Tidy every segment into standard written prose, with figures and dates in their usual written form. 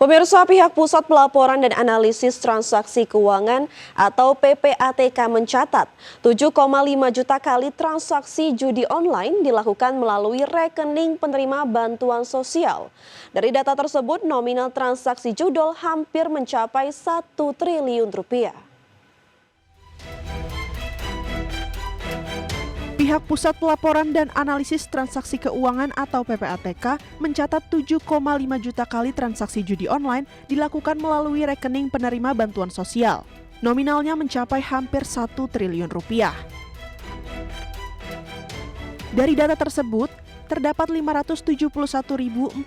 Pemirsa, pihak Pusat Pelaporan dan Analisis Transaksi Keuangan atau PPATK mencatat 7,5 juta kali transaksi judi online dilakukan melalui rekening penerima bantuan sosial. Dari data tersebut, nominal transaksi judol hampir mencapai 1 triliun rupiah. Pihak Pusat Pelaporan dan Analisis Transaksi Keuangan atau PPATK mencatat 7,5 juta kali transaksi judi online dilakukan melalui rekening penerima bantuan sosial. Nominalnya mencapai hampir 1 triliun rupiah. Dari data tersebut, terdapat 571.410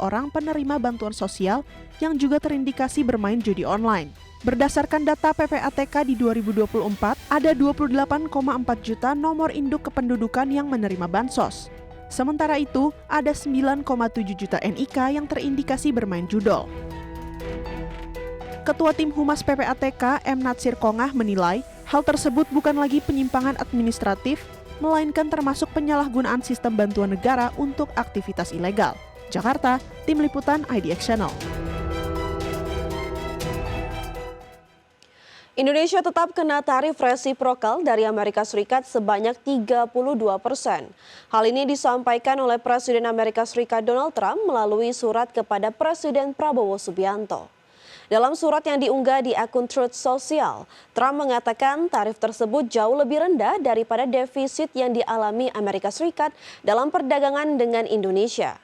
orang penerima bantuan sosial yang juga terindikasi bermain judi online. Berdasarkan data PPATK di 2024, ada 28,4 juta nomor induk kependudukan yang menerima bansos. Sementara itu, ada 9,7 juta NIK yang terindikasi bermain judol. Ketua Tim Humas PPATK, M. Natsir Kongah menilai, hal tersebut bukan lagi penyimpangan administratif, melainkan termasuk penyalahgunaan sistem bantuan negara untuk aktivitas ilegal. Jakarta, Tim Liputan IDX Channel. Indonesia tetap kena tarif resiprokal dari Amerika Serikat sebanyak 32%. Hal ini disampaikan oleh Presiden Amerika Serikat Donald Trump melalui surat kepada Presiden Prabowo Subianto. Dalam surat yang diunggah di akun Truth Social, Trump mengatakan tarif tersebut jauh lebih rendah daripada defisit yang dialami Amerika Serikat dalam perdagangan dengan Indonesia.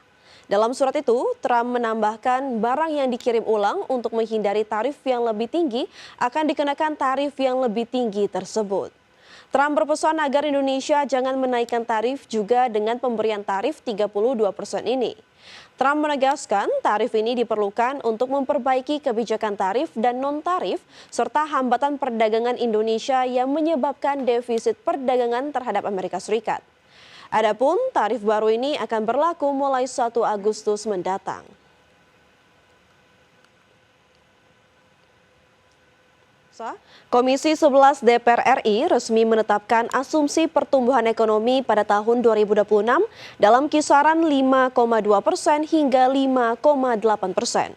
Dalam surat itu, Trump menambahkan barang yang dikirim ulang untuk menghindari tarif yang lebih tinggi akan dikenakan tarif yang lebih tinggi tersebut. Trump berpesan agar Indonesia jangan menaikkan tarif juga dengan pemberian tarif 32% ini. Trump menegaskan tarif ini diperlukan untuk memperbaiki kebijakan tarif dan non-tarif serta hambatan perdagangan Indonesia yang menyebabkan defisit perdagangan terhadap Amerika Serikat. Adapun tarif baru ini akan berlaku mulai 1 Agustus mendatang. Komisi 11 DPR RI resmi menetapkan asumsi pertumbuhan ekonomi pada tahun 2026 dalam kisaran 5,2% hingga 5,8%.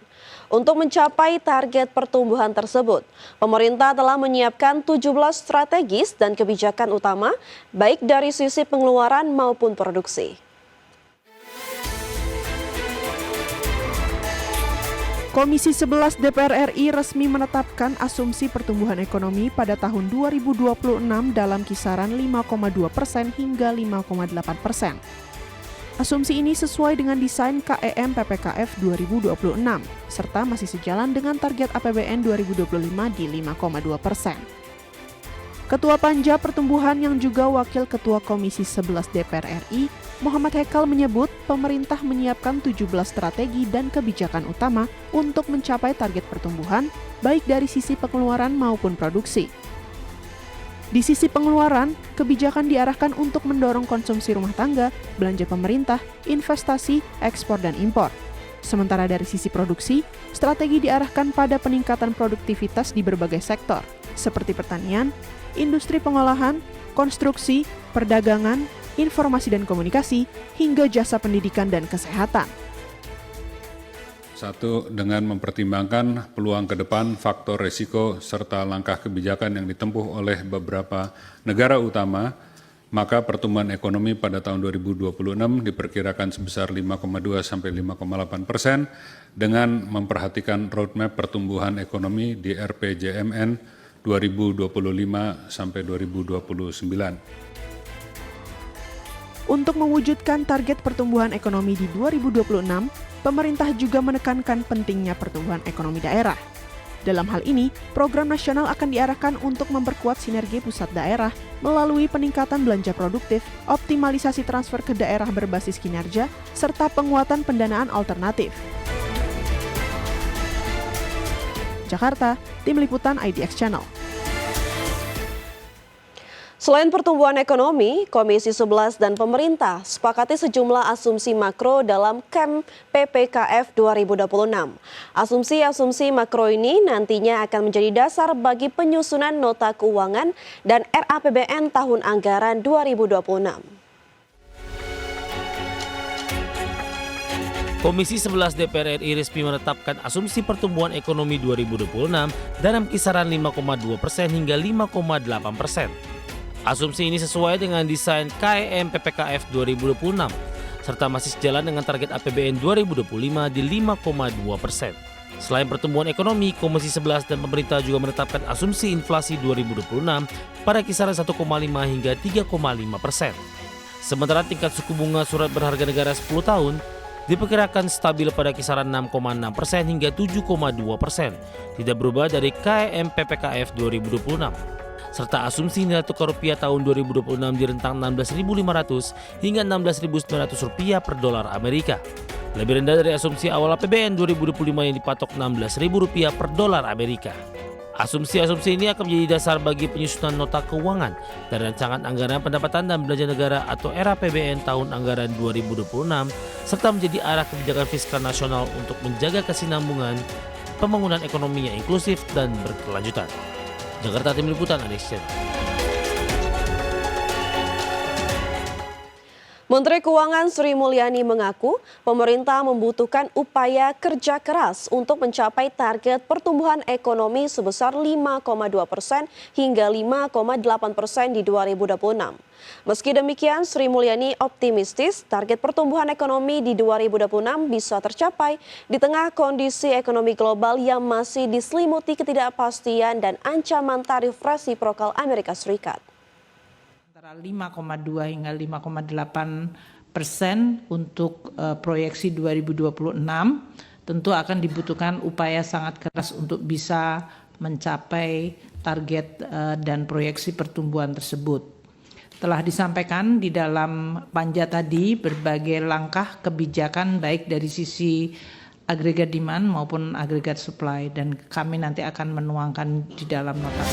Untuk mencapai target pertumbuhan tersebut, pemerintah telah menyiapkan 17 strategis dan kebijakan utama, baik dari sisi pengeluaran maupun produksi. Komisi 11 DPR RI resmi menetapkan asumsi pertumbuhan ekonomi pada tahun 2026 dalam kisaran 5,2% hingga 5,8%. Asumsi ini sesuai dengan desain KEM PPKF 2026, serta masih sejalan dengan target APBN 2025 di 5,2%. Ketua Panja Pertumbuhan yang juga Wakil Ketua Komisi 11 DPR RI, Muhammad Hekal menyebut pemerintah menyiapkan 17 strategi dan kebijakan utama untuk mencapai target pertumbuhan, baik dari sisi pengeluaran maupun produksi. Di sisi pengeluaran, kebijakan diarahkan untuk mendorong konsumsi rumah tangga, belanja pemerintah, investasi, ekspor dan impor. Sementara dari sisi produksi, strategi diarahkan pada peningkatan produktivitas di berbagai sektor, seperti pertanian, industri pengolahan, konstruksi, perdagangan, informasi dan komunikasi, hingga jasa pendidikan dan kesehatan. 1. Dengan mempertimbangkan peluang ke depan, faktor risiko, serta langkah kebijakan yang ditempuh oleh beberapa negara utama, maka pertumbuhan ekonomi pada tahun 2026 diperkirakan sebesar 5,2 sampai 5,8% dengan memperhatikan roadmap pertumbuhan ekonomi di RPJMN 2025 sampai 2029. Untuk mewujudkan target pertumbuhan ekonomi di 2026, pemerintah juga menekankan pentingnya pertumbuhan ekonomi daerah. Dalam hal ini, program nasional akan diarahkan untuk memperkuat sinergi pusat daerah melalui peningkatan belanja produktif, optimalisasi transfer ke daerah berbasis kinerja, serta penguatan pendanaan alternatif. Jakarta, Tim Liputan IDX Channel. Selain pertumbuhan ekonomi, Komisi 11 dan pemerintah sepakati sejumlah asumsi makro dalam KEM PPKF 2026. Asumsi-asumsi makro ini nantinya akan menjadi dasar bagi penyusunan nota keuangan dan RAPBN tahun anggaran 2026. Komisi 11 DPR RI resmi menetapkan asumsi pertumbuhan ekonomi 2026 dalam kisaran 5,2% hingga 5,8%. Asumsi ini sesuai dengan desain KEM PPKF 2026, serta masih sejalan dengan target APBN 2025 di 5,2%. Selain pertumbuhan ekonomi, Komisi 11 dan pemerintah juga menetapkan asumsi inflasi 2026 pada kisaran 1,5 hingga 3,5%. Sementara tingkat suku bunga surat berharga negara 10 tahun diperkirakan stabil pada kisaran 6,6% hingga 7,2%, tidak berubah dari KEM PPKF 2026. Serta asumsi nilai tukar rupiah tahun 2026 di rentang 16.500 hingga 16.900 rupiah per dolar Amerika. Lebih rendah dari asumsi awal APBN 2025 yang dipatok 16.000 rupiah per dolar Amerika. Asumsi-asumsi ini akan menjadi dasar bagi penyusunan nota keuangan dan rancangan anggaran pendapatan dan belanja negara atau RAPBN tahun anggaran 2026 serta menjadi arah kebijakan fiskal nasional untuk menjaga kesinambungan pembangunan ekonomi yang inklusif dan berkelanjutan. Jakarta, Tim Liputan, Anex. Menteri Keuangan Sri Mulyani mengaku pemerintah membutuhkan upaya kerja keras untuk mencapai target pertumbuhan ekonomi sebesar 5,2% hingga 5,8% di 2026. Meski demikian, Sri Mulyani optimistis target pertumbuhan ekonomi di 2026 bisa tercapai di tengah kondisi ekonomi global yang masih diselimuti ketidakpastian dan ancaman tarif resiprokal Amerika Serikat. 5,2 hingga 5,8% untuk proyeksi 2026 tentu akan dibutuhkan upaya sangat keras untuk bisa mencapai target dan proyeksi pertumbuhan tersebut. Telah disampaikan di dalam panja tadi berbagai langkah kebijakan baik dari sisi agregat demand maupun agregat supply dan kami nanti akan menuangkan di dalam nota.